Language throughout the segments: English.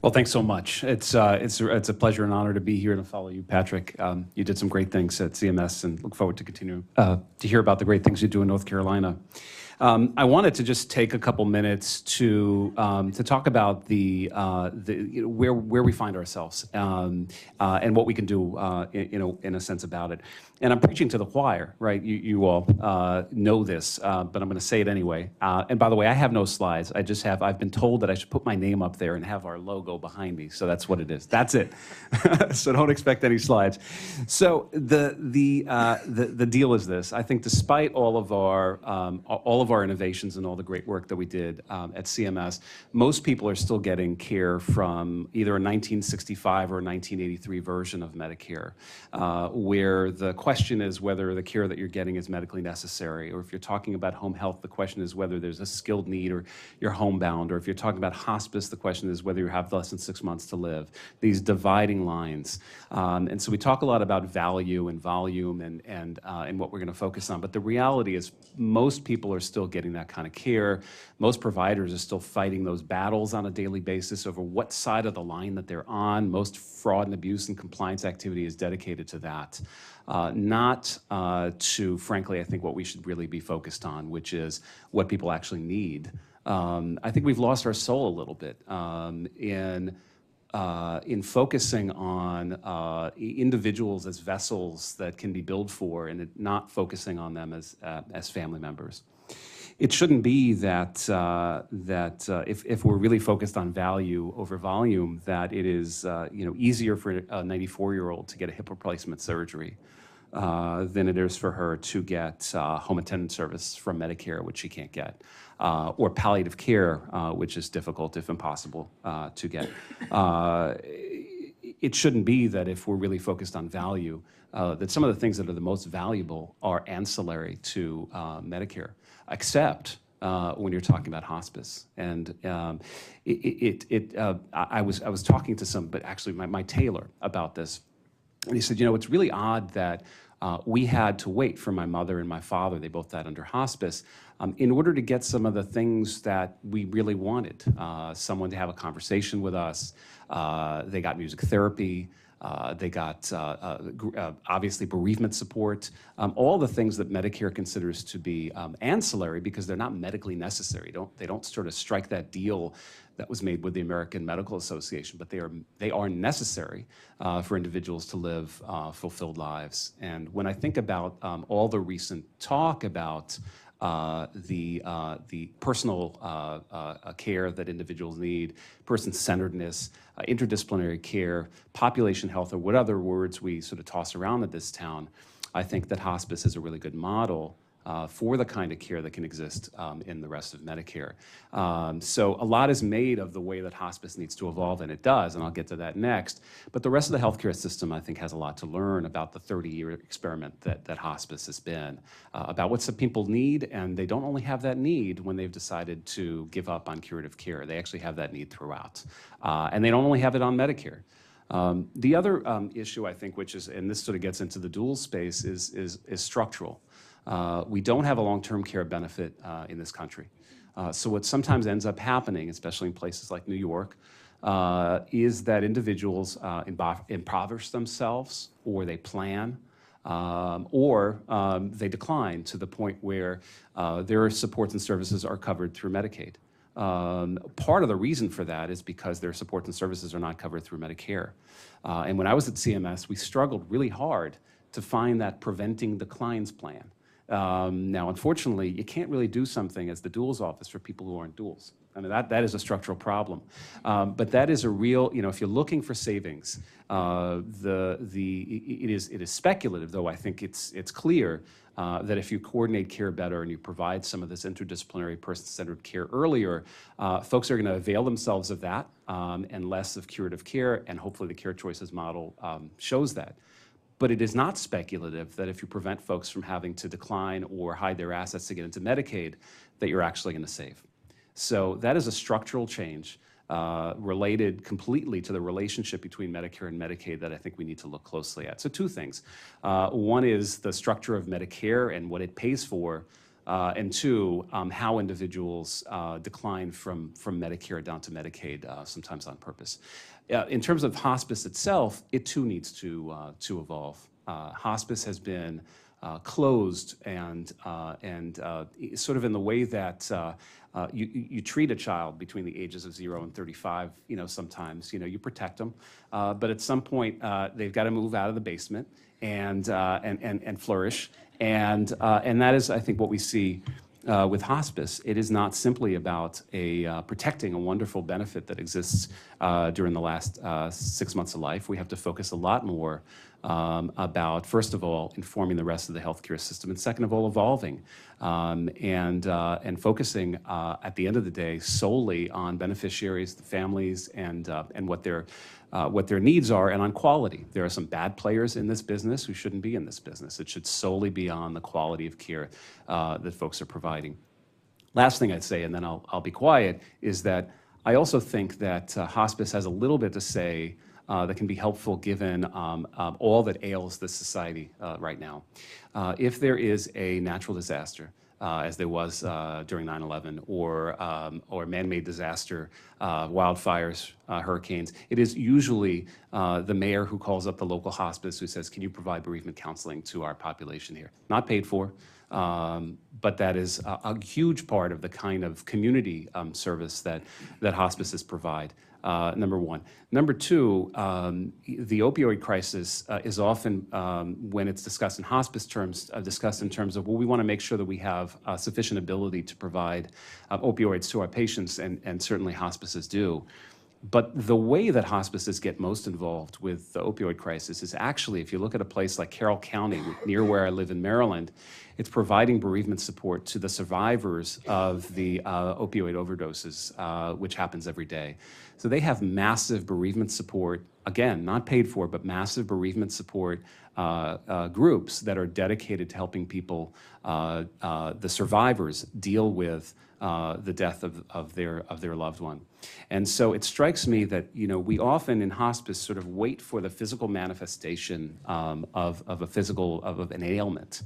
Well, thanks so much. It's a pleasure and honor to be here to follow you, Patrick. You did some great things at CMS, and look forward to continue to hear about the great things you do in North Carolina. I wanted to just take a couple minutes to talk about where we find ourselves and what we can do in a sense about it. And I'm preaching to the choir, right? You all know this, but I'm going to say it anyway. And by the way, I have no slides. I've been told that I should put my name up there and have our logo behind me. So that's what it is. That's it. So don't expect any slides. So the deal is this. I think despite all of our innovations and all the great work that we did at CMS, most people are still getting care from either a 1965 or a 1983 version of Medicare, where the question is whether the care that you're getting is medically necessary, or if you're talking about home health, the question is whether there's a skilled need or you're homebound, or if you're talking about hospice, the question is whether you have less than 6 months to live. These dividing lines. And so we talk a lot about value and volume and what we're going to focus on, but the reality is most people are still getting that kind of care. Most providers are still fighting those battles on a daily basis over what side of the line that they're on. Most fraud and abuse and compliance activity is dedicated to that. Not to, frankly, I think what we should really be focused on, which is what people actually need. I think we've lost our soul a little bit in focusing on individuals as vessels that can be billed for, and not focusing on them as family members. It shouldn't be that if we're really focused on value over volume, that it is easier for a 94-year-old to get a hip replacement surgery than it is for her to get home attendant service from Medicare, which she can't get, or palliative care, which is difficult, if impossible, to get. It shouldn't be that if we're really focused on value, that some of the things that are the most valuable are ancillary to Medicare, except when you're talking about hospice. And I was talking to actually my tailor about this, and he said, it's really odd that we had to wait for my mother and my father, they both died under hospice, in order to get some of the things that we really wanted. Someone to have a conversation with us. They got music therapy. They got, obviously, bereavement support, all the things that Medicare considers to be ancillary because they're not medically necessary. They don't sort of strike that deal that was made with the American Medical Association, but they are necessary for individuals to live fulfilled lives. And when I think about all the recent talk about the personal care that individuals need, person-centeredness, interdisciplinary care, population health, or what other words we sort of toss around at this town, I think that hospice is a really good model for the kind of care that can exist in the rest of Medicare. So a lot is made of the way that hospice needs to evolve, and it does, and I'll get to that next. But the rest of the healthcare system, I think, has a lot to learn about the 30-year experiment that hospice has been, about what some people need, and they don't only have that need when they've decided to give up on curative care. They actually have that need throughout. And they don't only have it on Medicare. The other issue, I think, which is, and this sort of gets into the dual space, is structural. We don't have a long-term care benefit in this country. So what sometimes ends up happening, especially in places like New York, is that individuals impoverish themselves, or they plan, or they decline to the point where their supports and services are covered through Medicaid. Part of the reason for that is because their supports and services are not covered through Medicare. And when I was at CMS, we struggled really hard to find that preventing declines plan. Now, unfortunately, you can't really do something as the duals office for people who aren't duals. I mean, that is a structural problem. But that is a real, if you're looking for savings, it is speculative, though I think it's clear that if you coordinate care better and you provide some of this interdisciplinary person-centered care earlier, folks are going to avail themselves of that and less of curative care, and hopefully the Care Choices model shows that. But it is not speculative that if you prevent folks from having to decline or hide their assets to get into Medicaid, that you're actually going to save. So that is a structural change related completely to the relationship between Medicare and Medicaid that I think we need to look closely at. So two things. One is the structure of Medicare and what it pays for and two, how individuals decline from Medicare down to Medicaid, sometimes on purpose. In terms of hospice itself, it too needs to evolve. Hospice has been closed and sort of in the way that you treat a child between the ages of 0 and 35. Sometimes you protect them, but at some point they've got to move out of the basement and flourish, and that is, I think, what we see with hospice. It is not simply about protecting a wonderful benefit that exists during the last 6 months of life. We have to focus a lot more about, first of all, informing the rest of the healthcare system, and second of all, evolving and focusing at the end of the day solely on beneficiaries, the families, and what their needs are, and on quality. There are some bad players in this business who shouldn't be in this business. It should solely be on the quality of care that folks are providing. Last thing I'd say, and then I'll be quiet, is that I also think that hospice has a little bit to say that can be helpful given all that ails this society right now. If there is a natural disaster, as there was during 9/11, or man-made disaster, wildfires, hurricanes, it is usually the mayor who calls up the local hospice who says, can you provide bereavement counseling to our population here? Not paid for, but that is a huge part of the kind of community service that hospices provide. Number one. Number two, the opioid crisis is often, when it's discussed in hospice terms, discussed in terms of, well, we want to make sure that we have sufficient ability to provide opioids to our patients, and certainly hospices do. But the way that hospices get most involved with the opioid crisis is actually, if you look at a place like Carroll County, near where I live in Maryland, it's providing bereavement support to the survivors of the opioid overdoses, which happens every day. So they have massive bereavement support, again, not paid for, but massive bereavement support groups that are dedicated to helping people, the survivors, deal with the death of their loved one. And so it strikes me that we often in hospice sort of wait for the physical manifestation of an ailment,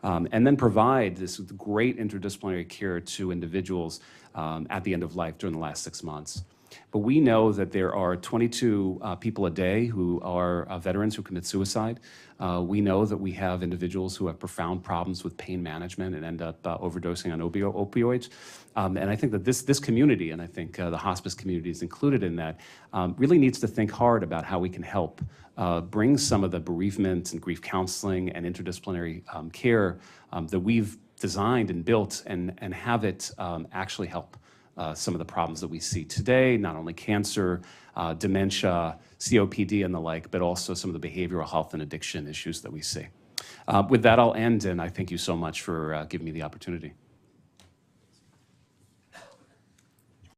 and then provide this great interdisciplinary care to individuals at the end of life during the last 6 months. But we know that there are 22 people a day who are veterans who commit suicide. We know that we have individuals who have profound problems with pain management and end up overdosing on opioids. And I think that this community, and I think the hospice community is included in that, really needs to think hard about how we can help bring some of the bereavement and grief counseling and interdisciplinary care that we've designed and built, and have it actually help some of the problems that we see today, not only cancer, dementia, COPD and the like, but also some of the behavioral health and addiction issues that we see. With that, I'll end, and I thank you so much for giving me the opportunity.